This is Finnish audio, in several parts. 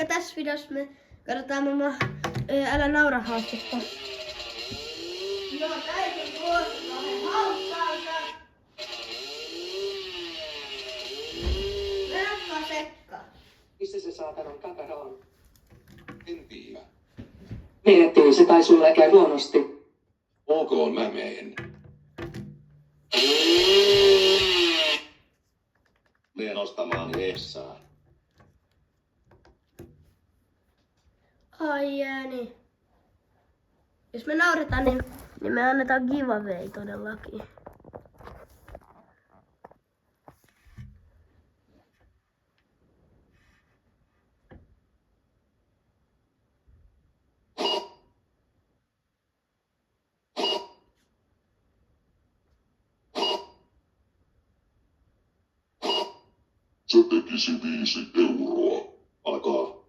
Tässä videossa me katsotaan Älä naura -haastetta. Joo, täytyy tuossa vähän hauskalta. Menokkaa Pekka. Missä se saatanan kakara on? En tiedä. Miettii se tai sulle käy huonosti. Ok, mä meen. Meen ostamaan vessaan. Ai niin. Jos me nauretaan, niin me annetaan giveaway todellakin. Se tekisi 5 euroa. Alkaa.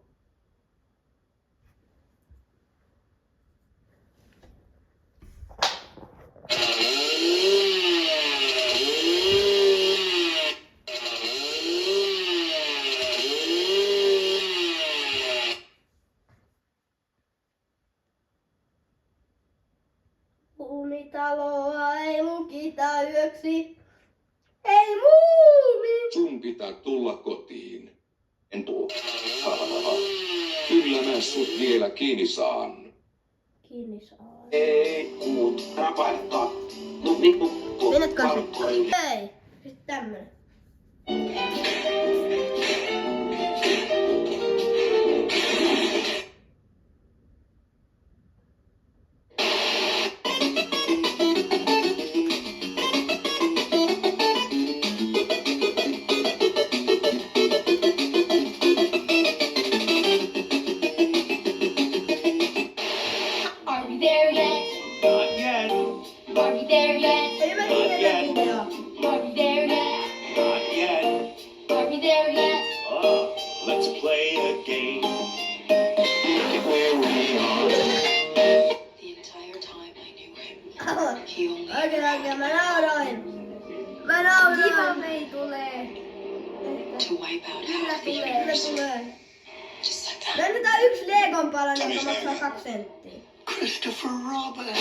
Lumitaloa ei lukita yöksi. Ei muumi! Sun pitää tulla kotiin. En tuu. Kyllä mä sut vielä kiinni saan. Kiinni saa. Ei muut rapaittaa. Lumipukko. Menetkö sitten? Ei. Sitten tämmönen. Are we there yet? Not yet, Are we there yet? Ei mä tiedä video. Are we there yet? not yet. Are we there yet? Let's play a game. Where we are. The entire time I knew him, Aloin. he only Oikein, mä nauroin. Mä nauroin. Giveaway tulee. to wipe out Kyllä half the tulee, kyllä universe. tulee. Just like that. Me annetaan 1 Legon palanen, joka maksaa 2 senttiä. Christopher Robin.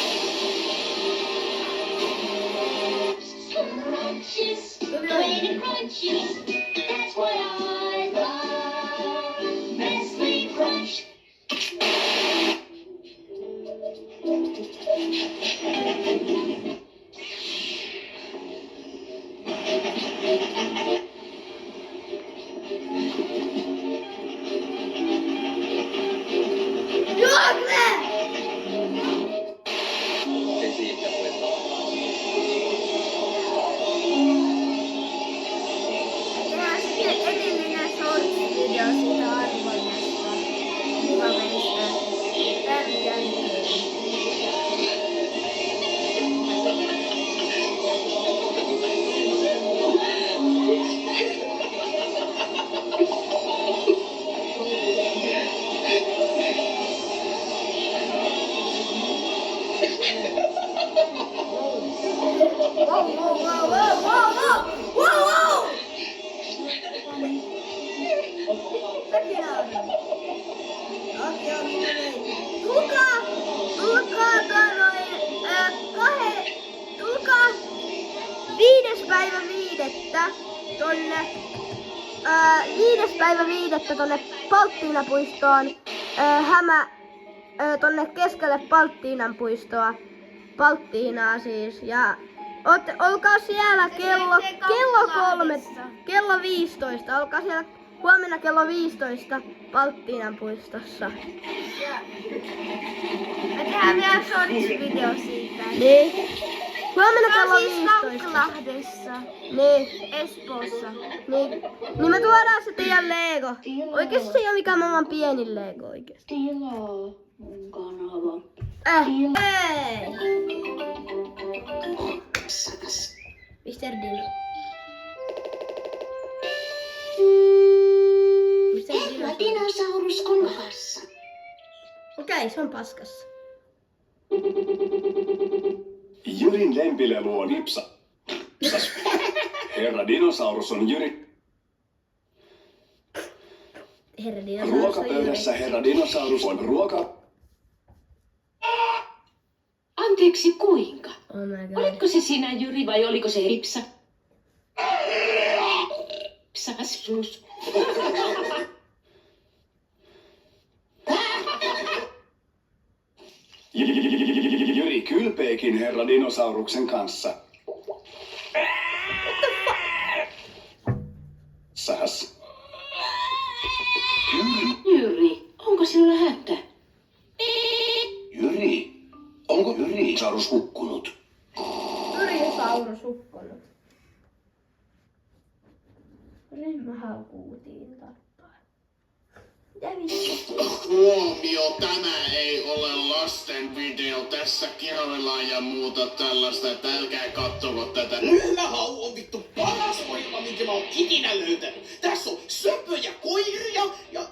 Crunches, Tuli way oikein. to crunches. That's what I love. Nestle Crunch. Juokse! Ei siitä voi Tehdään sitten edellinen shorts-video siitä arvonnasta. Giveawaysta. Tän jälkeen. Wow! Säkin naurat. Okei. Tulkaa tulkaa 5.5. tonne 5.5. tonne Palttiinapuistoon. Tonne keskelle Palttiinan puistoa. Palttiinaa siis. Ja olkaa siellä kello 15. Olkaa siellä huomenna kello 15 Palttiinan puistossa. Me tehdään vielä shorts-video siitä. Niin. Huomenna kello Siis 15. Kauklahdessa, Niin. Espoossa. Niin me tuodaan se teidän Lego. Oikeesti se ei oo mikään maailman pienin Lego oikeesti. Tilaa mun kanava. Ei! Mr. Dino. Mr. Dino. Dinosaurus on vahassa. Okei, se on paskassa. Jyrin lempilelu on hipsa. Herra dinosaurus on Jyri. Herra dinosaurus on Ruokapöydässä Jyri. herra dinosaurus on ruoka. Anteeksi, kuinka? Oh my god. Oliko se sinä, Jyri, vai oliko se Ipsa? Ipsas. Jyri kylpeekin herra dinosauruksen kanssa. Sähäs. Jyri, onko sinulla hätä? Jyri, onko Jyri-saurus hukkunut? Yrisaurus hukkunut. Rimmähaukuutiin tappaa. Mitä vittu? Huomio, tämä ei ole lasten video. Tässä kiroillaan ja muuta tällaista, että älkää kattoko tätä. Ryhmähau on vittu paras ohjelma, minkä mä oon ikinä löytänyt. Tässä on söpöjä koiria ja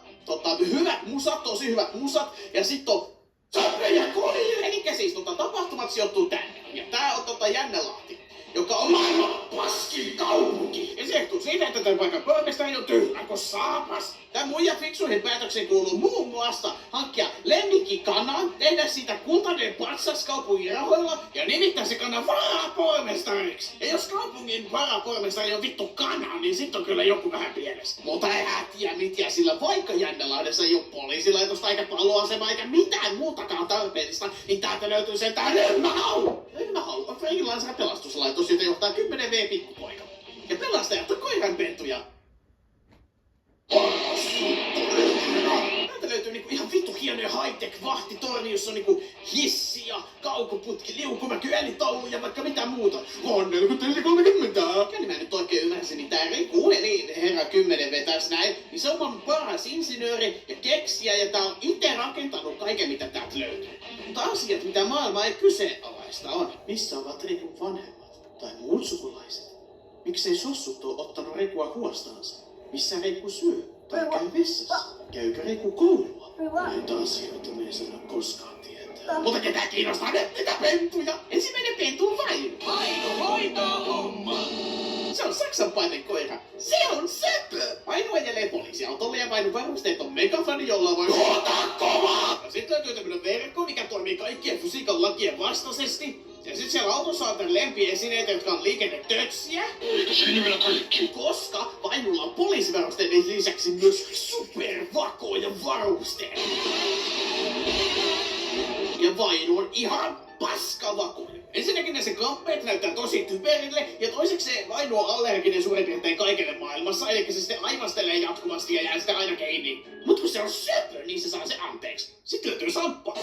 hyvät musat, tosi hyvät musat. Ja sit on söpöjä koiria. Elikkä siis tapahtumat sijoittuu tänne. Ja tää on Jännälahti, joka on maailman paskin kaupunki. Ja se johtuu siitä, että tämän paikan pormestari on tyhmä kuin saapas. Tämän muijan fiksuihin päätöksiin kuuluu muun muassa hankkia lemmikkikanan, tehdä siitä kultainen patsas kaupungin rahoilla ja nimittää se kana varapormestariksi. Ja jos kaupungin varapormestari on vittu kana, niin sit on kyllä joku vähän pielessä. Mutta ei tiedä mitään, sillä vaikka Jännälahdessa ei ole poliisilaitosta eikä paloasemaa eikä mitään muutakaan tarpeellista, niin täältä löytyy sentään Ryhmähau. Ryhmähau on freelancer pelastuslaitos, jota johtaa 10V pikkupoika. Ja pelastajat on koiranpentuja. Täältä löytyy niinku ihan vittu hienoja high-tech vahtitorni, jossa on niinku hissi ja kaukoputki, liukumäky, älitaulu ja vaikka mitä muuta. On 4030. Mikäli mä nyt oikein ymmärsin, niin tää Riku eli herra 10V tässä näin, niin se on maailman paras insinööri ja keksijä ja tää on itse rakentanut kaiken mitä täältä löytyy. Mutta asiat mitä maailma ei kyseenalaista on, missä ovat Rikun vanhemmat tai muut sukulaiset. Miksei sossut oo ottanut Rikua huostaansa? Missä Riku syö? Tai käy vessassa? Käykö Riku koulua? Näitä asioita me ei saada koskaan tietää. Mutta ketä kiinnostaa nyt niitä pentuja? Ensimmäinen pentu on Vainu. Hoito-homma. Se on saksanpainen koira. Se on söpö! Vainu ajelee poliisiautolla ja Vainun varusteet on megafani, jolla voi huotaa kovaa! Ja sit löytyy tämmönen verkko, mikä toimii kaikkien fysiikan lakien vastaisesti. Ja sit siellä autossa on lempiesineitä, jotka on liikennetötsiä. Eikä siinä vielä kaikki. Koska Vainulla on poliisivarusteiden lisäksi myös supervakoja varusteita. Ja Vainu on ihan paskavakoinen. Ensinnäkin ne se kamppeet näyttää tosi typerille, ja toiseksi se Vainu on allerginen suurin piirtein kaikille maailmassa, eli se sitten aivastelee jatkuvasti ja jää sitä aina kiinni. Mut kun se on söpö, niin se saa se anteeksi. Sitten löytyy Samppa.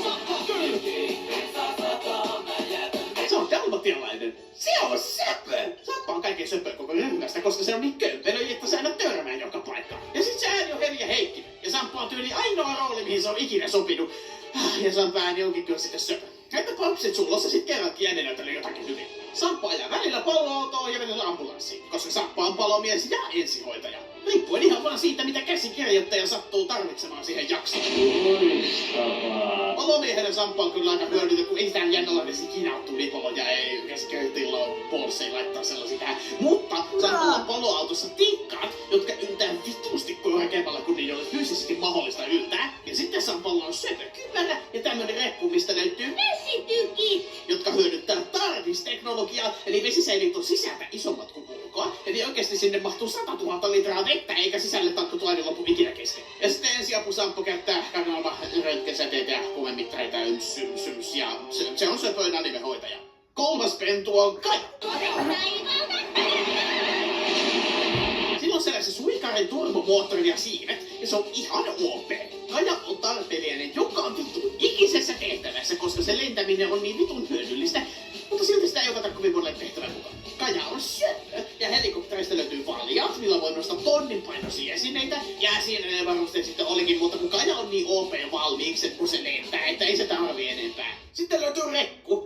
Se on dalmatialainen. Se on söpö! Samppa on kaiken söpö koko ryhmästä, koska se on niin kömpelö, että se aina törmää joka paikka. Ja sit se ääni on Helja Heikkinen. Ja Samppa on tyyli ainoa rooli, mihin se on ikinä sopinut. Ja Samppa ääni onkin kyllä sitten söpö. Entä papsit sulossa sit kerrankin ääni näyttänyt jotakin hyvin. Samppa ajaa välillä palloautoon ja välillä ambulanssiin, koska Samppa on palomies ja ensihoitaja. Riippuen ihan vaan siitä, mitä käsikirjoittaja sattuu tarvitsemaan siihen jaksoon. Palomiehenä Samppa on kyllä aika hyödyntö, kun ei sitä Jännälahdessa ikinä ole tulipaloja, ei käsikirjoittajilla on polseja laittaa sellaisia tähän. Mutta Sampalla on paloautossa tikkaat, jotka yltää vitusti korkeammalla, kun niillä ei ole fyysisesti mahdollista yltää. Ja sitten Sampalla on söpökypärä ja tämmönen reppu, mistä löytyy vesitykit, jotka hyödyttää TARDIS-teknologiaa, eli vesisäilit on sisältä isommat kuin ulkoa. Eli oikeesti sinne mahtuu 100 000 litraa vettä, eikä sisälle tarttu aina lopu ikinä kesken. Ja sitten ensiapusamppu käyttää kanalma röntgensäteitä ja kuumemittareita syms, ja se on söpöinen animehoitaja. Kolmas pentu on Kaja. Sillä on sellaisen suikarin turbomoottori ja siivet, ja se on ihan OP. Kaja on tarpeellinen joka vitun ikisessä tehtävässä, koska se lentäminen on niin vitun hyödyllistä, mutta silti sitä ei oteta kovin monelle tehtävän mukaan. Kaja on söpö, ja helikopterista löytyy valjat, millä voi nostaa tonnin painoisia esineitä, ja siinä ne varusteet sitten olikin, mutta kun Kaja on niin OP valmiiksi, kun se lentää, että ei se tarvii enempää. Sitten löytyy Rekku.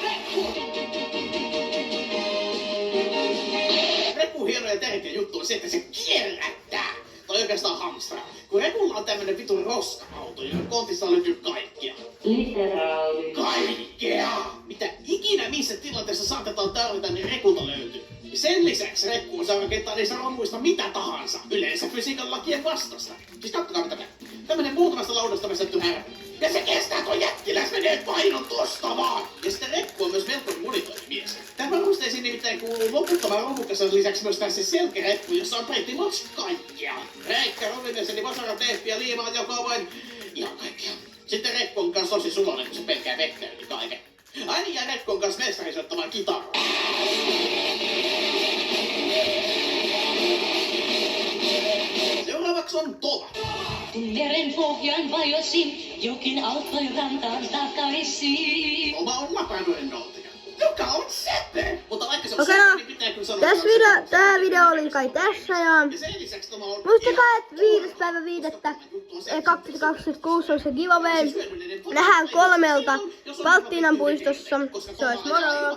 Rekun hieno ja tärkeä juttu on se, että se kierrättää. Tai oikeastaan hamstraa. Kun Rekulla on tämmönen vitun roska-auto, jonka kontissa löytyy kaikkia. Literaali. Kaikkea! Mitä ikinä missä tilanteessa saatetaan tarvita, niin Rekulta löytyy. Sen lisäksi Rekku saa rakentaa niistä romuista mitä tahansa. Yleensä fysiikan lakien vastasta. Siis katsokaa mitä Tämmönen muutamasta laudasta vesetty härä. Ja se kestää tuon jättiläisveneen painon tosta vaan. Ja sitten Rekko on myös melkoinen monitoimimies. Tähän varusteisiin nimittäin kuuluu loputtoman romukasan lisäksi myös tässä selkäreppu, jossa on petti mots kaikkia. Räikkä, rovineseni, vasara, teeppi ja liimaa, joka on vain ihan kaikkia. Sitten Rekko on kanssa tosi sulonen, kun se pelkää vettä yli kaiken. Aina jää Rekko on kanssa mestari soittamaan kitaraa. Seuraavaksi on Tova. Meren pohjan vajosin, jokin auttoi rantaan takaisin. Oma on lapanuuden noutaja, joka on sepe. Mutta vaikka se on Okei, sepe, no. niin pitää kyllä sanoa, että Tää video oli kai tässä ja ja sen lisäksi Toma on muistakaa, että 5.5.2026 on se giveaway. Nähdään 3 Valttiinan puistossa. Se olisi moro!